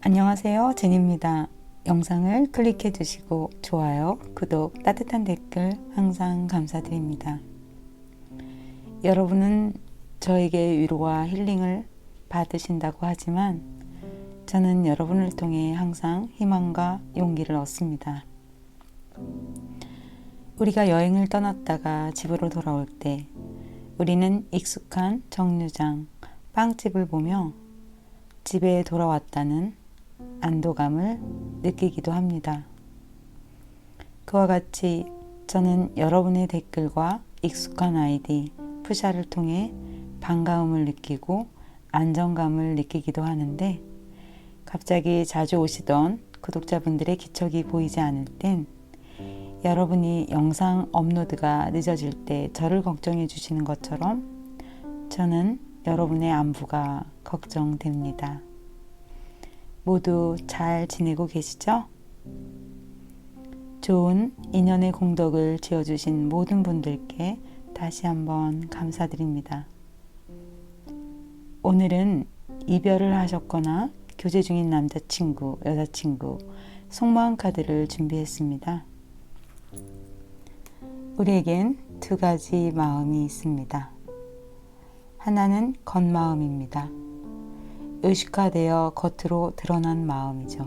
안녕하세요. 제니입니다. 영상을 클릭해 주시고 좋아요, 구독, 따뜻한 댓글 항상 감사드립니다. 여러분은 저에게 위로와 힐링을 받으신다고 하지만 저는 여러분을 통해 항상 희망과 용기를 얻습니다. 우리가 여행을 떠났다가 집으로 돌아올 때 우리는 익숙한 정류장, 빵집을 보며 집에 돌아왔다는 안도감을 느끼기도 합니다. 그와 같이 저는 여러분의 댓글과 익숙한 아이디 푸샤를 통해 반가움을 느끼고 안정감을 느끼기도 하는데, 갑자기 자주 오시던 구독자분들의 기척이 보이지 않을 땐 여러분이 영상 업로드가 늦어질 때 저를 걱정해 주시는 것처럼 저는 여러분의 안부가 걱정됩니다. 모두 잘 지내고 계시죠? 좋은 인연의 공덕을 지어주신 모든 분들께 다시 한번 감사드립니다. 오늘은 이별을 하셨거나 교제 중인 남자친구, 여자친구 속마음 카드를 준비했습니다. 우리에겐 두 가지 마음이 있습니다. 하나는 겉마음입니다. 의식화되어 겉으로 드러난 마음이죠.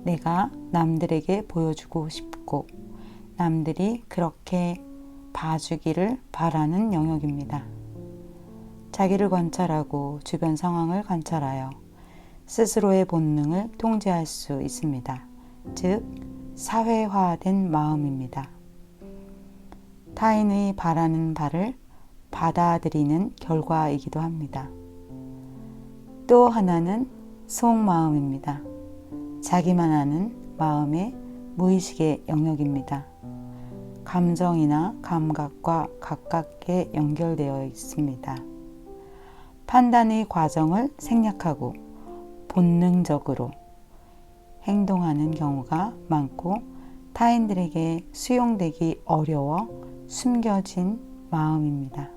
내가 남들에게 보여주고 싶고 남들이 그렇게 봐주기를 바라는 영역입니다. 자기를 관찰하고 주변 상황을 관찰하여 스스로의 본능을 통제할 수 있습니다. 즉, 사회화된 마음입니다. 타인의 바라는 바를 받아들이는 결과이기도 합니다. 또 하나는 속마음입니다. 자기만 아는 마음의 무의식의 영역입니다. 감정이나 감각과 가깝게 연결되어 있습니다. 판단의 과정을 생략하고 본능적으로 행동하는 경우가 많고 타인들에게 수용되기 어려워 숨겨진 마음입니다.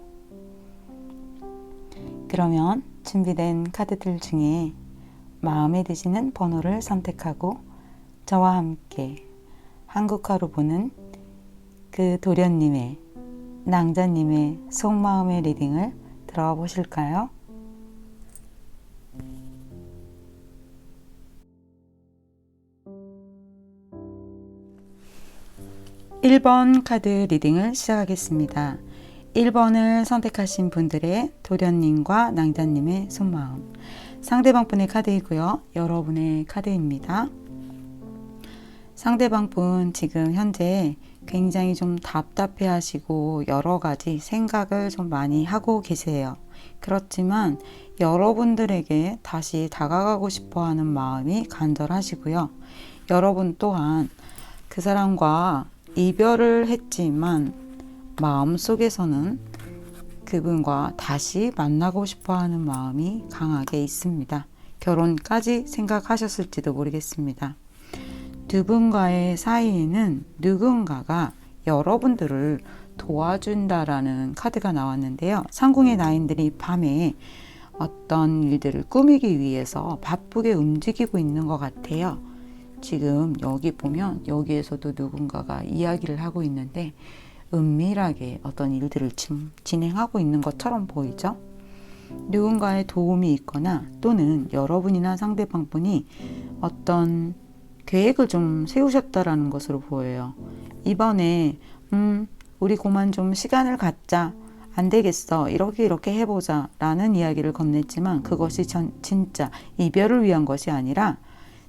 그러면 준비된 카드들 중에 마음에 드시는 번호를 선택하고 저와 함께 한국화로 보는 그 도련님의, 낭자님의 속마음의 리딩을 들어가 보실까요? 1번 카드 리딩을 시작하겠습니다. 1번을 선택하신 분들의 도련님과 낭자님의 속마음, 상대방분의 카드이고요. 여러분의 카드입니다. 상대방분 지금 현재 굉장히 좀 답답해 하시고 여러 가지 생각을 좀 많이 하고 계세요. 그렇지만 여러분들에게 다시 다가가고 싶어 하는 마음이 간절하시고요. 여러분 또한 그 사람과 이별을 했지만 마음속에서는 그분과 다시 만나고 싶어 하는 마음이 강하게 있습니다. 결혼까지 생각하셨을지도 모르겠습니다. 두 분과의 사이에는 누군가가 여러분들을 도와준다라는 카드가 나왔는데요. 상궁의 나인들이 밤에 어떤 일들을 꾸미기 위해서 바쁘게 움직이고 있는 것 같아요. 지금 여기 보면 여기에서도 누군가가 이야기를 하고 있는데 은밀하게 어떤 일들을 진행하고 있는 것처럼 보이죠? 누군가의 도움이 있거나 또는 여러분이나 상대방분이 어떤 계획을 좀 세우셨다라는 것으로 보여요. 이번에 우리 그만 좀 시간을 갖자, 안 되겠어, 이렇게 해보자 라는 이야기를 건넸지만 그것이 진짜 이별을 위한 것이 아니라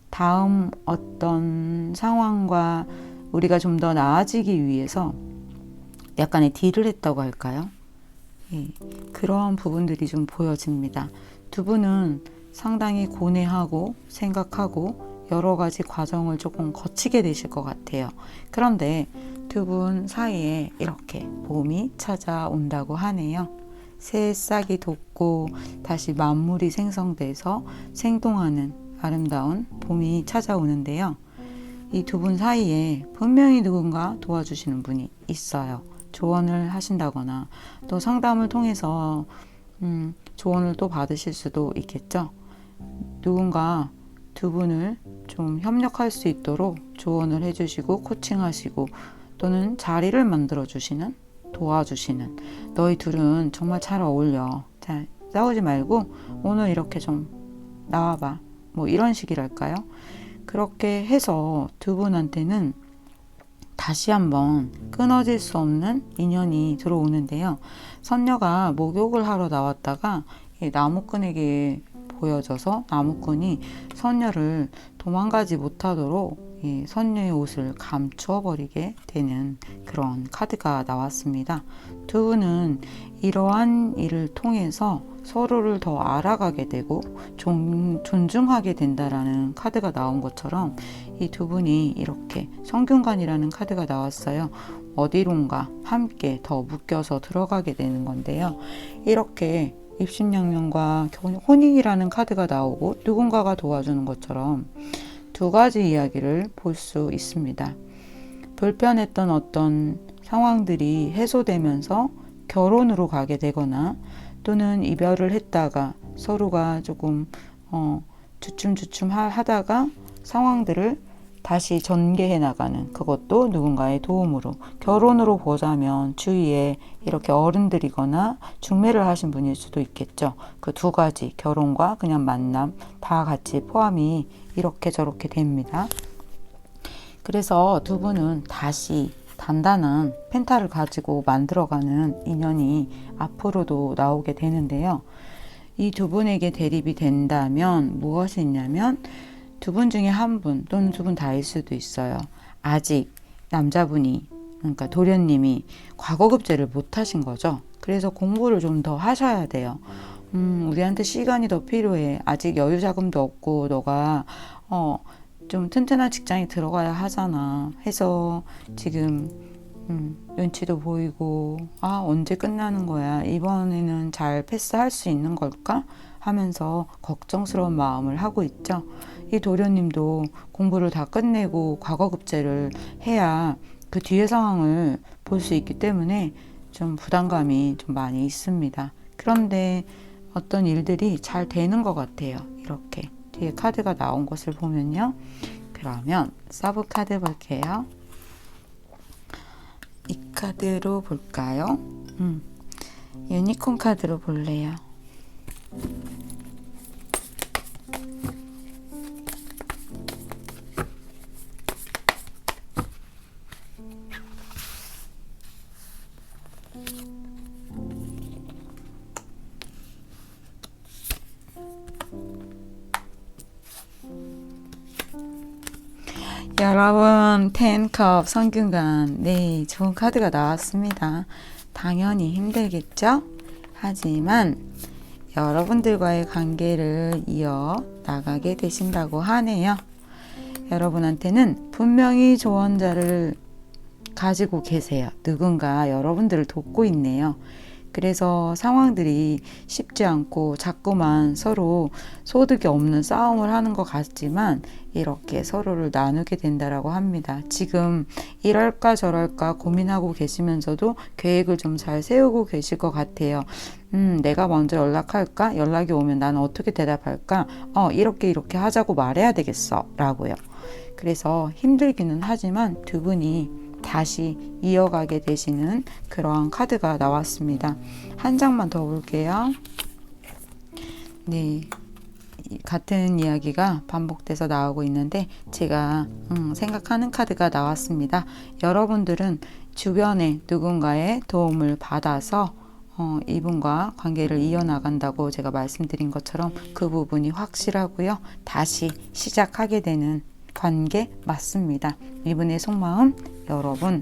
다음 어떤 상황과 우리가 좀 더 나아지기 위해서 약간의 딜을 했다고 할까요? 예, 그런 부분들이 좀 보여집니다. 두 분은 상당히 고뇌하고 생각하고 여러 가지 과정을 조금 거치게 되실 것 같아요. 그런데 두 분 사이에 이렇게 봄이 찾아온다고 하네요. 새싹이 돋고 다시 만물이 생성돼서 생동하는 아름다운 봄이 찾아오는데요. 이 두 분 사이에 분명히 누군가 도와주시는 분이 있어요. 조언을 하신다거나 또 상담을 통해서 조언을 또 받으실 수도 있겠죠. 누군가 두 분을 좀 협력할 수 있도록 조언을 해주시고 코칭하시고 또는 자리를 만들어주시는, 도와주시는, 너희 둘은 정말 잘 어울려. 자, 싸우지 말고 오늘 이렇게 좀 나와봐. 뭐 이런 식이랄까요? 그렇게 해서 두 분한테는 다시 한번 끊어질 수 없는 인연이 들어오는데요. 선녀가 목욕을 하러 나왔다가 나무꾼에게 보여져서 나무꾼이 선녀를 도망가지 못하도록 선녀의 옷을 감추어 버리게 되는 그런 카드가 나왔습니다. 두 분은 이러한 일을 통해서 서로를 더 알아가게 되고 존중하게 된다라는 카드가 나온 것처럼 이 두 분이 이렇게 성균관이라는 카드가 나왔어요. 어디론가 함께 더 묶여서 들어가게 되는 건데요. 이렇게 입신양면과 혼인이라는 카드가 나오고 누군가가 도와주는 것처럼 두 가지 이야기를 볼 수 있습니다. 불편했던 어떤 상황들이 해소되면서 결혼으로 가게 되거나 또는 이별을 했다가 서로가 조금 주춤주춤 하다가 상황들을 다시 전개해 나가는, 그것도 누군가의 도움으로. 결혼으로 보자면 주위에 이렇게 어른들이거나 중매를 하신 분일 수도 있겠죠. 그 두 가지, 결혼과 그냥 만남 다 같이 포함이 이렇게 저렇게 됩니다. 그래서 두 분은 다시 단단한 펜타를 가지고 만들어가는 인연이 앞으로도 나오게 되는데요. 이 두 분에게 대립이 된다면 무엇이 있냐면 두 분 중에 한 분 또는 두 분 다일 수도 있어요. 아직 남자분이, 그러니까 도련님이 과거급제를 못 하신 거죠. 그래서 공부를 좀 더 하셔야 돼요. 우리한테 시간이 더 필요해. 아직 여유 자금도 없고 너가 좀 튼튼한 직장에 들어가야 하잖아 해서 지금 눈치도 보이고 언제 끝나는 거야, 이번에는 잘 패스할 수 있는 걸까 하면서 걱정스러운 마음을 하고 있죠. 이 도련님도 공부를 다 끝내고 과거급제를 해야 그 뒤의 상황을 볼 수 있기 때문에 좀 부담감이 좀 많이 있습니다. 그런데 어떤 일들이 잘 되는 것 같아요. 이렇게 뒤에 카드가 나온 것을 보면요. 그러면 서브 카드 볼게요. 이 카드로 볼까요? 유니콘 카드로 볼래요. 여러분, 10컵 성균관, 네, 좋은 카드가 나왔습니다. 당연히 힘들겠죠? 하지만 여러분들과의 관계를 이어 나가게 되신다고 하네요. 여러분한테는 분명히 조언자를 가지고 계세요. 누군가 여러분들을 돕고 있네요. 그래서 상황들이 쉽지 않고 자꾸만 서로 소득이 없는 싸움을 하는 것 같지만 이렇게 서로를 나누게 된다라고 합니다. 지금 이럴까 저럴까 고민하고 계시면서도 계획을 좀 잘 세우고 계실 것 같아요. 내가 먼저 연락할까? 연락이 오면 나는 어떻게 대답할까? 이렇게 하자고 말해야 되겠어 라고요. 그래서 힘들기는 하지만 두 분이 다시 이어가게 되시는 그러한 카드가 나왔습니다. 한 장만 더 볼게요. 네, 같은 이야기가 반복돼서 나오고 있는데 제가 생각하는 카드가 나왔습니다. 여러분들은 주변에 누군가의 도움을 받아서 이분과 관계를 이어나간다고 제가 말씀드린 것처럼 그 부분이 확실하고요. 다시 시작하게 되는 관계 맞습니다. 이분의 속마음 여러분과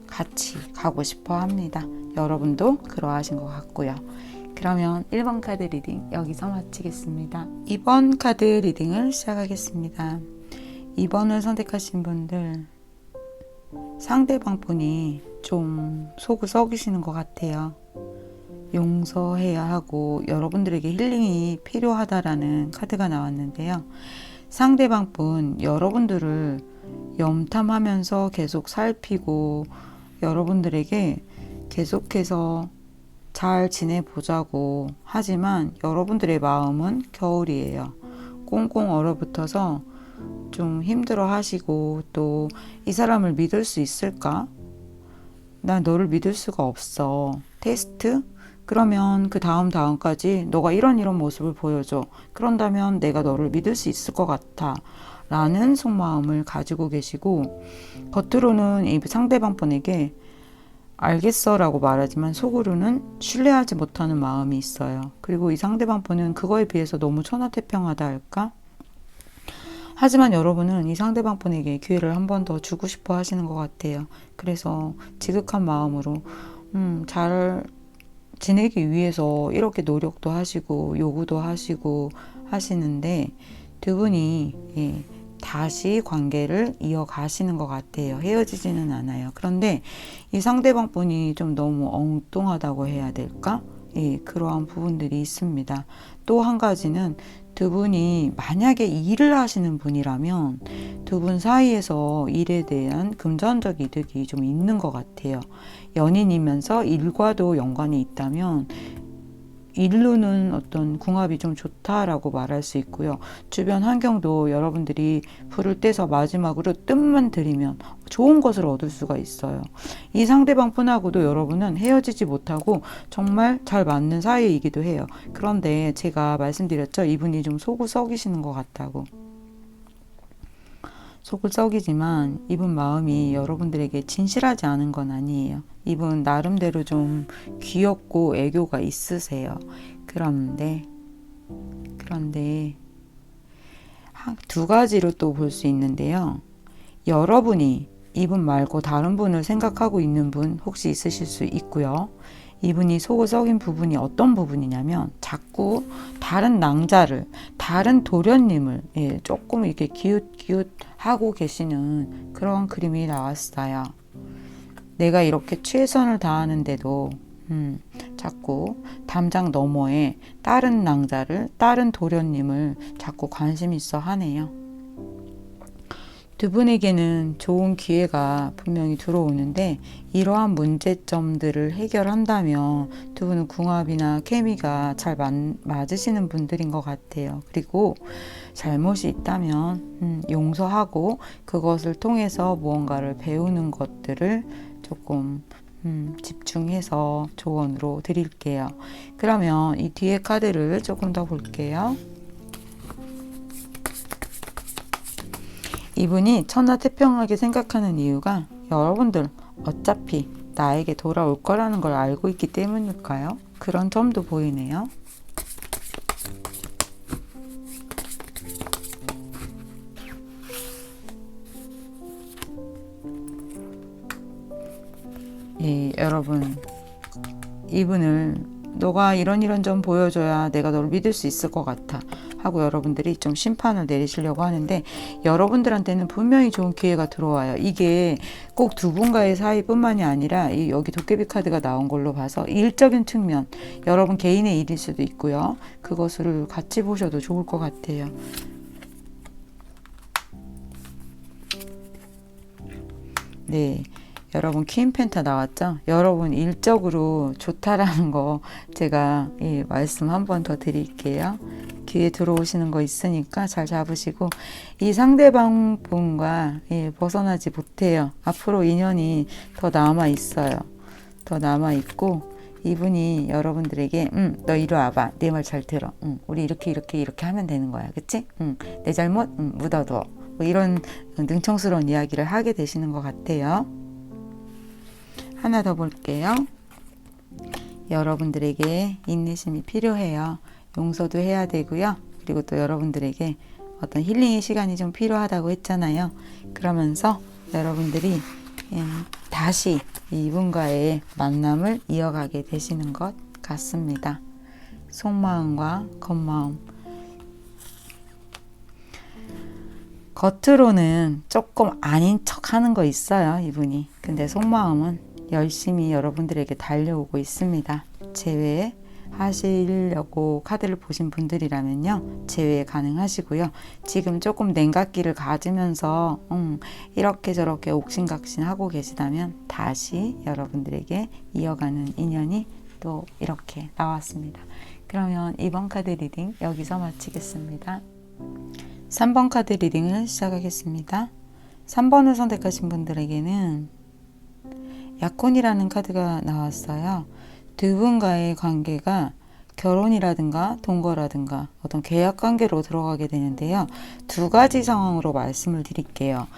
같이 가고 싶어 합니다. 여러분도 그러하신 것 같고요. 그러면 1번 카드 리딩 여기서 마치겠습니다. 2번 카드 리딩을 시작하겠습니다. 2번을 선택하신 분들, 상대방 분이 좀 속을 썩이시는 것 같아요. 용서해야 하고 여러분들에게 힐링이 필요하다라는 카드가 나왔는데요. 상대방 분 여러분들을 염탐하면서 계속 살피고 여러분들에게 계속해서 잘 지내보자고 하지만 여러분들의 마음은 겨울이에요. 꽁꽁 얼어붙어서 좀 힘들어 하시고, 또 이 사람을 믿을 수 있을까? 난 너를 믿을 수가 없어. 테스트? 그러면 그 다음까지 너가 이런 모습을 보여줘. 그런다면 내가 너를 믿을 수 있을 것 같아. 라는 속마음을 가지고 계시고, 겉으로는 이 상대방 분에게 알겠어 라고 말하지만 속으로는 신뢰하지 못하는 마음이 있어요. 그리고 이 상대방 분은 그거에 비해서 너무 천하태평하다 할까? 하지만 여러분은 이 상대방 분에게 기회를 한 번 더 주고 싶어 하시는 것 같아요. 그래서 지극한 마음으로 잘 지내기 위해서 이렇게 노력도 하시고 요구도 하시고 하시는데, 두 분이 다시 관계를 이어가시는 것 같아요. 헤어지지는 않아요. 그런데 이 상대방 분이 좀 너무 엉뚱하다고 해야 될까? 그러한 부분들이 있습니다. 또 한 가지는, 두 분이 만약에 일을 하시는 분이라면 두 분 사이에서 일에 대한 금전적 이득이 좀 있는 것 같아요. 연인이면서 일과도 연관이 있다면 일로는 어떤 궁합이 좀 좋다라고 말할 수 있고요. 주변 환경도 여러분들이 불을 떼서 마지막으로 뜸만 들이면 좋은 것을 얻을 수가 있어요. 이 상대방 분하고도 여러분은 헤어지지 못하고 정말 잘 맞는 사이이기도 해요. 그런데 제가 말씀드렸죠. 이분이 좀 속을 썩이시는 것 같다고. 속을 썩이지만 이분 마음이 여러분들에게 진실하지 않은 건 아니에요. 이분 나름대로 좀 귀엽고 애교가 있으세요. 그런데 두 가지로 또 볼 수 있는데요. 여러분이 이분 말고 다른 분을 생각하고 있는 분 혹시 있으실 수 있고요. 이분이 속을 썩인 부분이 어떤 부분이냐면, 자꾸 다른 낭자를, 다른 도련님을 조금 이렇게 기웃기웃하고 계시는 그런 그림이 나왔어요. 내가 이렇게 최선을 다하는데도 자꾸 담장 너머에 다른 낭자를, 다른 도련님을 자꾸 관심 있어 하네요. 두 분에게는 좋은 기회가 분명히 들어오는데, 이러한 문제점들을 해결한다면 두 분은 궁합이나 케미가 잘 맞으시는 분들인 것 같아요. 그리고 잘못이 있다면 용서하고 그것을 통해서 무언가를 배우는 것들을 조금 집중해서 조언으로 드릴게요. 그러면 이 뒤에 카드를 조금 더 볼게요. 이분이 천하태평하게 생각하는 이유가 여러분들 어차피 나에게 돌아올 거라는 걸 알고 있기 때문일까요? 그런 점도 보이네요. 여러분, 이분을 너가 이런 점 보여줘야 내가 너를 믿을 수 있을 것 같아 하고 여러분들이 좀 심판을 내리시려고 하는데, 여러분들한테는 분명히 좋은 기회가 들어와요. 이게 꼭 두 분과의 사이뿐만이 아니라 여기 도깨비 카드가 나온 걸로 봐서 일적인 측면, 여러분 개인의 일일 수도 있고요. 그것을 같이 보셔도 좋을 것 같아요. 네, 여러분 퀸펜타 나왔죠? 여러분 일적으로 좋다라는 거 제가 말씀 한 번 더 드릴게요. 귀에 들어오시는 거 있으니까 잘 잡으시고, 이 상대방 분과 벗어나지 못해요. 앞으로 인연이 더 남아 있어요. 더 남아 있고, 이분이 여러분들에게 너 이리 와봐. 내 말 잘 들어. 우리 이렇게 하면 되는 거야. 그치? 내 잘못 묻어둬. 뭐 이런 능청스러운 이야기를 하게 되시는 것 같아요. 하나 더 볼게요. 여러분들에게 인내심이 필요해요. 용서도 해야 되고요. 그리고 또 여러분들에게 어떤 힐링의 시간이 좀 필요하다고 했잖아요. 그러면서 여러분들이 다시 이분과의 만남을 이어가게 되시는 것 같습니다. 속마음과 겉마음. 겉으로는 조금 아닌 척 하는 거 있어요, 이분이. 근데 속마음은 열심히 여러분들에게 달려오고 있습니다. 제외하시려고 카드를 보신 분들이라면요, 제외 가능하시고요. 지금 조금 냉각기를 가지면서 이렇게 저렇게 옥신각신 하고 계시다면 다시 여러분들에게 이어가는 인연이 또 이렇게 나왔습니다. 그러면 이번 카드 리딩 여기서 마치겠습니다. 3번 카드 리딩을 시작하겠습니다. 3번을 선택하신 분들에게는 약혼이라는 카드가 나왔어요. 두 분과의 관계가 결혼이라든가 동거라든가 어떤 계약 관계로 들어가게 되는데요. 두 가지 상황으로 말씀을 드릴게요.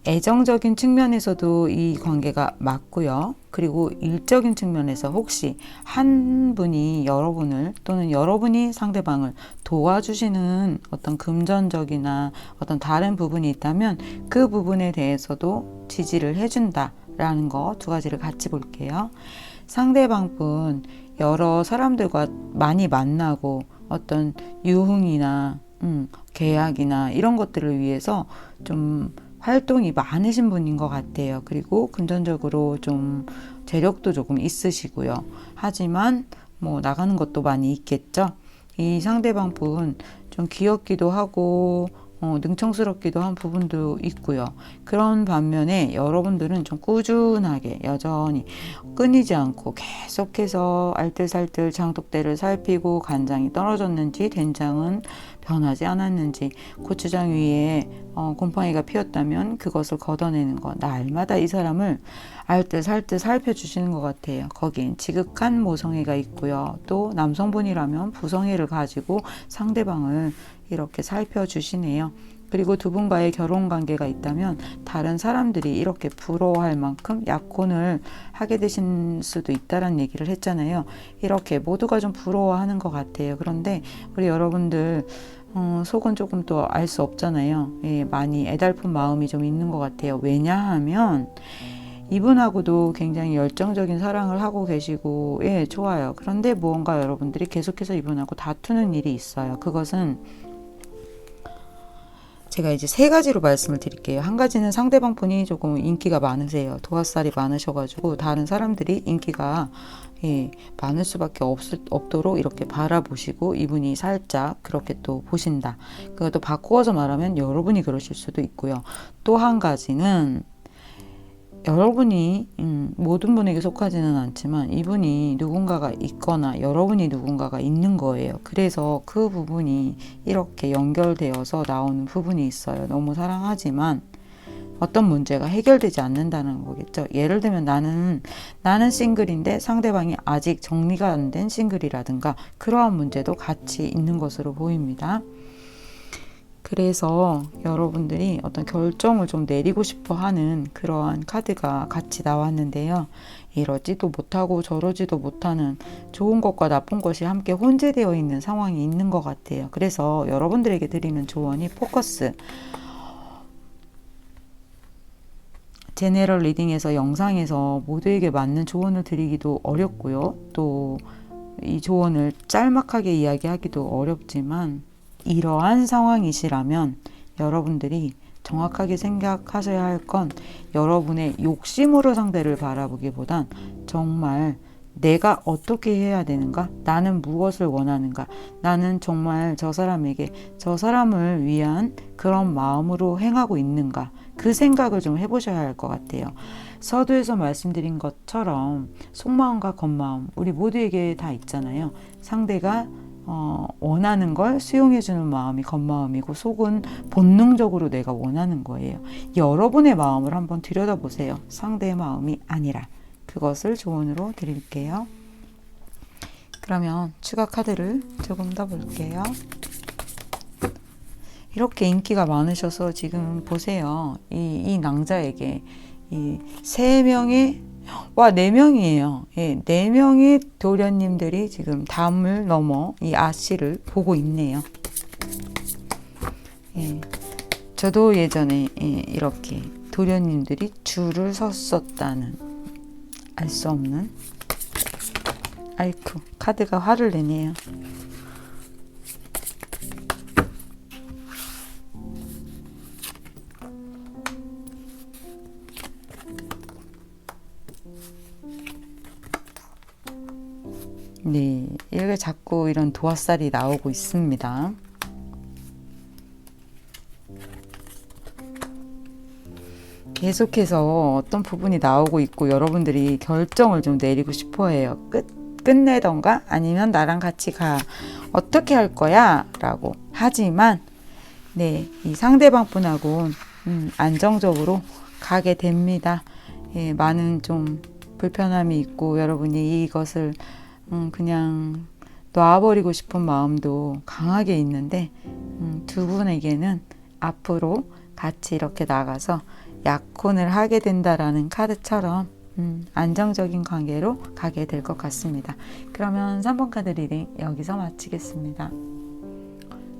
애정적인 측면에서도 이 관계가 맞고요. 그리고 일적인 측면에서 혹시 한 분이 여러분을 또는 여러분이 상대방을 도와주시는 어떤 금전적이나 어떤 다른 부분이 있다면 그 부분에 대해서도 지지를 해준다 라는 거 두 가지를 같이 볼게요. 상대방분 여러 사람들과 많이 만나고 어떤 유흥이나 계약이나 이런 것들을 위해서 좀 활동이 많으신 분인 것 같아요. 그리고 금전적으로 좀 재력도 조금 있으시고요. 하지만 뭐 나가는 것도 많이 있겠죠. 이 상대방 분 좀 귀엽기도 하고 능청스럽기도 한 부분도 있고요. 그런 반면에 여러분들은 좀 꾸준하게 여전히 끊이지 않고 계속해서 알뜰살뜰 장독대를 살피고 간장이 떨어졌는지 된장은 변하지 않았는지 고추장 위에 곰팡이가 피었다면 그것을 걷어내는 것, 날마다 이 사람을 알뜰살뜰 살펴주시는 것 같아요. 거긴 지극한 모성애가 있고요. 또 남성분이라면 부성애를 가지고 상대방을 이렇게 살펴주시네요. 그리고 두 분과의 결혼 관계가 있다면 다른 사람들이 이렇게 부러워할 만큼 약혼을 하게 되신 수도 있다는 얘기를 했잖아요. 이렇게 모두가 좀 부러워하는 것 같아요. 그런데 우리 여러분들 속은 조금 또 알 수 없잖아요. 예, 많이 애달픈 마음이 좀 있는 것 같아요. 왜냐하면 이분하고도 굉장히 열정적인 사랑을 하고 계시고 예, 좋아요. 그런데 무언가 여러분들이 계속해서 이분하고 다투는 일이 있어요. 그것은 제가 이제 세 가지로 말씀을 드릴게요. 한 가지는 상대방 분이 조금 인기가 많으세요. 도화살이 많으셔가지고 다른 사람들이 인기가 많을 수밖에 없도록 이렇게 바라보시고 이분이 살짝 그렇게 또 보신다. 그것도 바꾸어서 말하면 여러분이 그러실 수도 있고요. 또 한 가지는 여러분이 모든 분에게 속하지는 않지만 이분이 누군가가 있거나 여러분이 누군가가 있는 거예요. 그래서 그 부분이 이렇게 연결되어서 나오는 부분이 있어요. 너무 사랑하지만 어떤 문제가 해결되지 않는다는 거겠죠. 예를 들면 나는 싱글인데 상대방이 아직 정리가 안 된 싱글이라든가 그러한 문제도 같이 있는 것으로 보입니다. 그래서 여러분들이 어떤 결정을 좀 내리고 싶어 하는 그러한 카드가 같이 나왔는데요. 이러지도 못하고 저러지도 못하는 좋은 것과 나쁜 것이 함께 혼재되어 있는 상황이 있는 것 같아요. 그래서 여러분들에게 드리는 조언이 포커스. 제네럴 리딩에서 영상에서 모두에게 맞는 조언을 드리기도 어렵고요. 또 이 조언을 짤막하게 이야기하기도 어렵지만 이러한 상황이시라면 여러분들이 정확하게 생각하셔야 할 건 여러분의 욕심으로 상대를 바라보기보단 정말 내가 어떻게 해야 되는가? 나는 무엇을 원하는가? 나는 정말 저 사람에게 저 사람을 위한 그런 마음으로 행하고 있는가? 그 생각을 좀 해보셔야 할 것 같아요. 서두에서 말씀드린 것처럼 속마음과 겉마음 우리 모두에게 다 있잖아요. 상대가 원하는 걸 수용해주는 마음이 겉마음이고 속은 본능적으로 내가 원하는 거예요. 여러분의 마음을 한번 들여다보세요. 상대의 마음이 아니라. 그것을 조언으로 드릴게요. 그러면 추가 카드를 조금 더 볼게요. 이렇게 인기가 많으셔서 지금 보세요. 이 낭자에게 이 3명의 와 4명이에요. 예, 4명의 도련님들이 지금 담을 넘어 이 아씨를 보고 있네요. 예, 저도 예전에 이렇게 도련님들이 줄을 섰었다는 알 수 없는 아이쿠 카드가 화를 내네요. 네, 이렇게 자꾸 이런 도화살이 나오고 있습니다. 계속해서 어떤 부분이 나오고 있고 여러분들이 결정을 좀 내리고 싶어 해요. 끝내던가 아니면 나랑 같이 가. 어떻게 할 거야? 라고. 하지만 네, 이 상대방 분하고 안정적으로 가게 됩니다. 예, 많은 좀 불편함이 있고 여러분이 이것을 그냥 놔버리고 싶은 마음도 강하게 있는데 두 분에게는 앞으로 같이 이렇게 나가서 약혼을 하게 된다라는 카드처럼 안정적인 관계로 가게 될 것 같습니다. 그러면 3번 카드 리딩 여기서 마치겠습니다.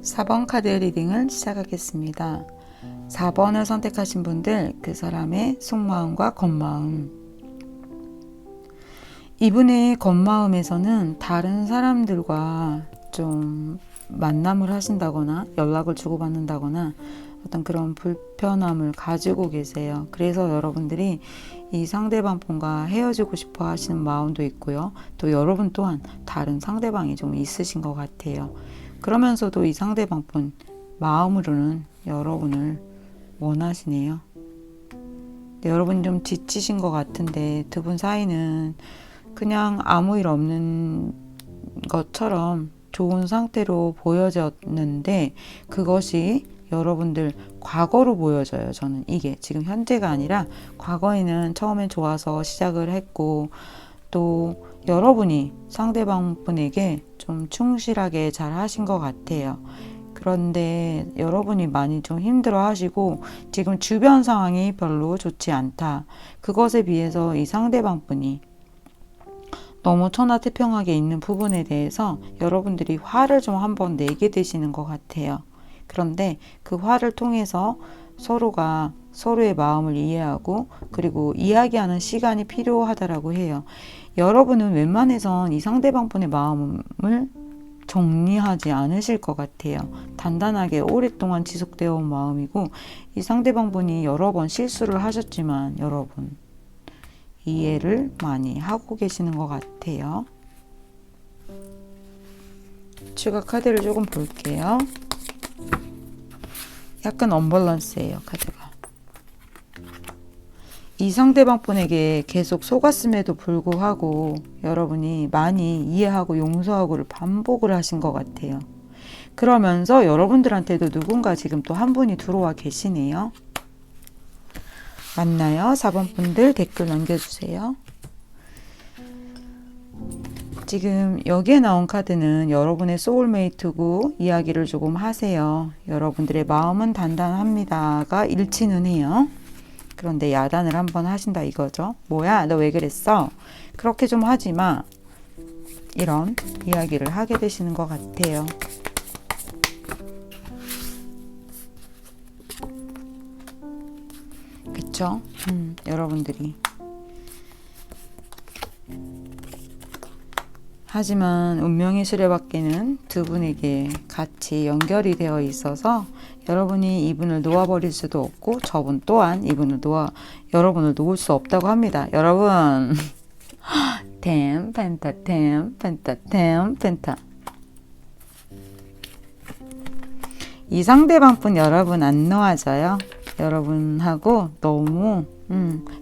4번 카드 리딩을 시작하겠습니다. 4번을 선택하신 분들, 그 사람의 속마음과 겉마음. 이분의 겉마음에서는 다른 사람들과 좀 만남을 하신다거나 연락을 주고받는다거나 어떤 그런 불편함을 가지고 계세요. 그래서 여러분들이 이 상대방 분과 헤어지고 싶어 하시는 마음도 있고요. 또 여러분 또한 다른 상대방이 좀 있으신 것 같아요. 그러면서도 이 상대방 분 마음으로는 여러분을 원하시네요. 여러분 좀 지치신 것 같은데 두 분 사이는 그냥 아무 일 없는 것처럼 좋은 상태로 보여졌는데 그것이 여러분들 과거로 보여져요. 저는 이게 지금 현재가 아니라 과거에는 처음엔 좋아서 시작을 했고 또 여러분이 상대방 분에게 좀 충실하게 잘 하신 것 같아요. 그런데 여러분이 많이 좀 힘들어 하시고 지금 주변 상황이 별로 좋지 않다. 그것에 비해서 이 상대방 분이 너무 천하태평하게 있는 부분에 대해서 여러분들이 화를 좀 한번 내게 되시는 것 같아요. 그런데 그 화를 통해서 서로가 서로의 마음을 이해하고 그리고 이야기하는 시간이 필요하다라고 해요. 여러분은 웬만해선 이 상대방 분의 마음을 정리하지 않으실 것 같아요. 단단하게 오랫동안 지속되어 온 마음이고 이 상대방 분이 여러 번 실수를 하셨지만 여러분 이해를 많이 하고 계시는 것 같아요. 추가 카드를 조금 볼게요. 약간 언밸런스예요, 카드가. 이 상대방 분에게 계속 속았음에도 불구하고 여러분이 많이 이해하고 용서하고를 반복을 하신 것 같아요. 그러면서 여러분들한테도 누군가 지금 또 한 분이 들어와 계시네요. 맞나요? 4번 분들 댓글 남겨주세요. 지금 여기에 나온 카드는 여러분의 소울메이트고 이야기를 조금 하세요. 여러분들의 마음은 단단합니다가 일치는 해요. 그런데 야단을 한번 하신다 이거죠. 뭐야 너 왜 그랬어? 그렇게 좀 하지마. 이런 이야기를 하게 되시는 것 같아요. 그쵸? 여러분들이 하지만 운명의 수레바퀴는 두 분에게 같이 연결이 되어 있어서 여러분이 이분을 놓아버릴 수도 없고 저분 또한 여러분을 놓을 수 없다고 합니다. 여러분 템 펜타 템 펜타 템 펜타 이 상대방 분 여러분 안 놓아져요. 여러분하고 너무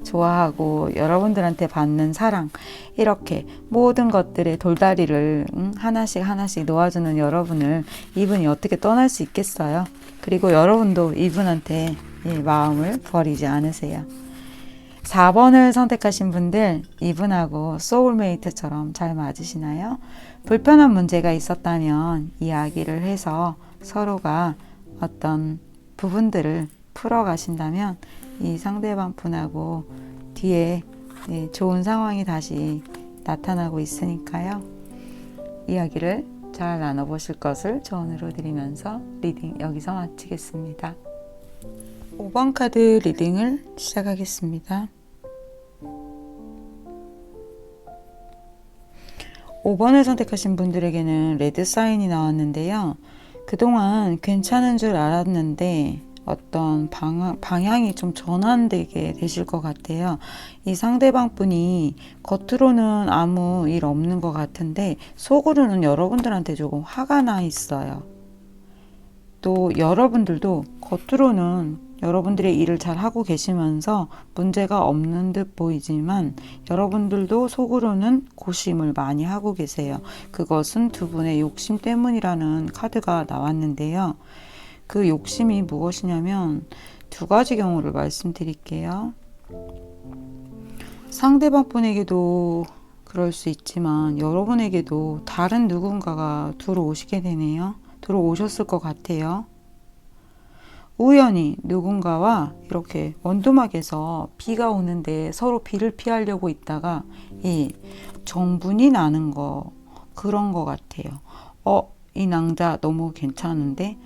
좋아하고 여러분들한테 받는 사랑 이렇게 모든 것들의 돌다리를 하나씩 놓아주는 여러분을 이분이 어떻게 떠날 수 있겠어요. 그리고 여러분도 이분한테 마음을 버리지 않으세요. 4번을 선택하신 분들 이분하고 소울메이트처럼 잘 맞으시나요? 불편한 문제가 있었다면 이야기를 해서 서로가 어떤 부분들을 풀어가신다면 이 상대방 분하고 뒤에 좋은 상황이 다시 나타나고 있으니까요. 이야기를 잘 나눠보실 것을 조언으로 드리면서 리딩 여기서 마치겠습니다. 5번 카드 리딩을 시작하겠습니다. 5번을 선택하신 분들에게는 레드 사인이 나왔는데요. 그동안 괜찮은 줄 알았는데 어떤 방향이 좀 전환되게 되실 것 같아요. 이 상대방 분이 겉으로는 아무 일 없는 것 같은데 속으로는 여러분들한테 조금 화가 나 있어요. 또 여러분들도 겉으로는 여러분들의 일을 잘 하고 계시면서 문제가 없는 듯 보이지만 여러분들도 속으로는 고심을 많이 하고 계세요. 그것은 두 분의 욕심 때문이라는 카드가 나왔는데요. 그 욕심이 무엇이냐면 두 가지 경우를 말씀드릴게요. 상대방 분에게도 그럴 수 있지만 여러분에게도 다른 누군가가 들어오시게 되네요. 들어오셨을 것 같아요. 우연히 누군가와 이렇게 원두막에서 비가 오는데 서로 비를 피하려고 있다가 정분이 나는 거, 그런 거 같아요. 이 낭자 너무 괜찮은데,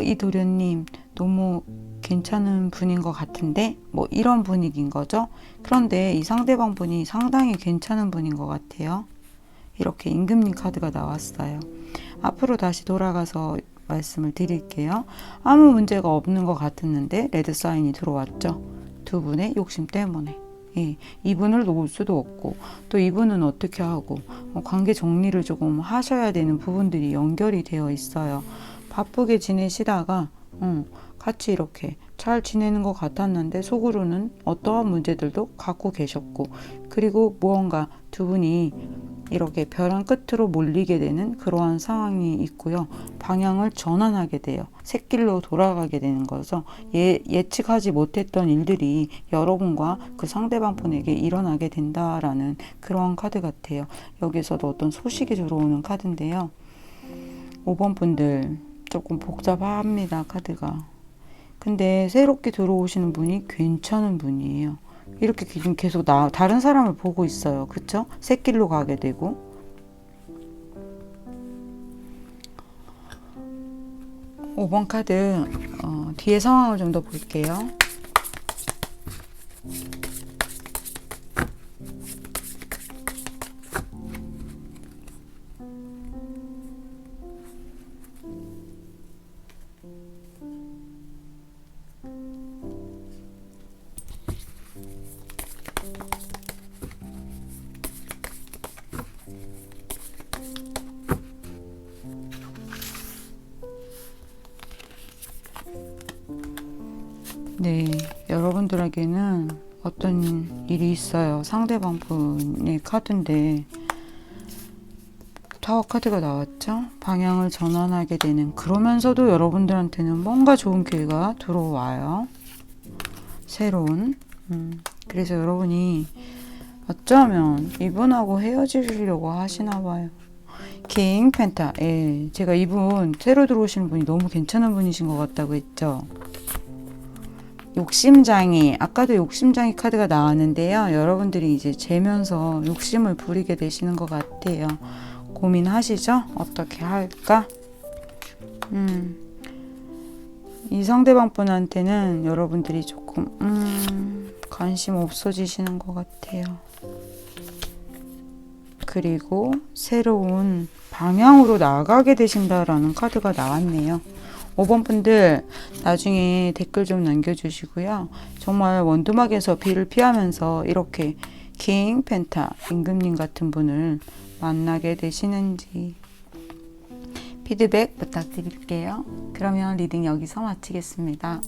이 도련님 너무 괜찮은 분인 것 같은데, 뭐 이런 분위기인 거죠. 그런데 이 상대방 분이 상당히 괜찮은 분인 것 같아요. 이렇게 임금님 카드가 나왔어요. 앞으로 다시 돌아가서 말씀을 드릴게요. 아무 문제가 없는 것 같았는데 레드 사인이 들어왔죠. 두 분의 욕심 때문에. 이분을 놓을 수도 없고 또 이분은 어떻게 하고 관계 정리를 조금 하셔야 되는 부분들이 연결이 되어 있어요. 바쁘게 지내시다가 같이 이렇게 잘 지내는 것 같았는데 속으로는 어떠한 문제들도 갖고 계셨고, 그리고 무언가 두 분이 이렇게 벼랑 끝으로 몰리게 되는 그러한 상황이 있고요. 방향을 전환하게 돼요. 샛길로 돌아가게 되는 거죠. 예측하지 못했던 일들이 여러분과 그 상대방 분에게 일어나게 된다라는 그러한 카드 같아요. 여기서도 어떤 소식이 들어오는 카드인데요. 5번 분들 조금 복잡합니다, 카드가. 근데 새롭게 들어오시는 분이 괜찮은 분이에요. 이렇게 지금 계속 다른 사람을 보고 있어요. 그쵸? 샛길로 가게 되고. 5번 카드 뒤에 상황을 좀 더 볼게요. 네, 여러분들에게는 어떤 일이 있어요. 상대방 분의 카드인데 타워 카드가 나왔죠. 방향을 전환하게 되는, 그러면서도 여러분들한테는 뭔가 좋은 기회가 들어와요. 새로운. 그래서 여러분이 어쩌면 이분하고 헤어지려고 하시나 봐요. 킹 펜타. 제가 이분 새로 들어오시는 분이 너무 괜찮은 분이신 것 같다고 했죠. 욕심장이, 아까도 욕심장이 카드가 나왔는데요. 여러분들이 이제 재면서 욕심을 부리게 되시는 것 같아요. 고민하시죠? 어떻게 할까? 이 상대방 분한테는 여러분들이 조금 관심 없어지시는 것 같아요. 그리고 새로운 방향으로 나가게 되신다라는 카드가 나왔네요. 5번 분들 나중에 댓글 좀 남겨주시고요. 정말 원두막에서 비를 피하면서 이렇게 킹 펜타 임금님 같은 분을 만나게 되시는지 피드백 부탁드릴게요. 그러면 리딩 여기서 마치겠습니다.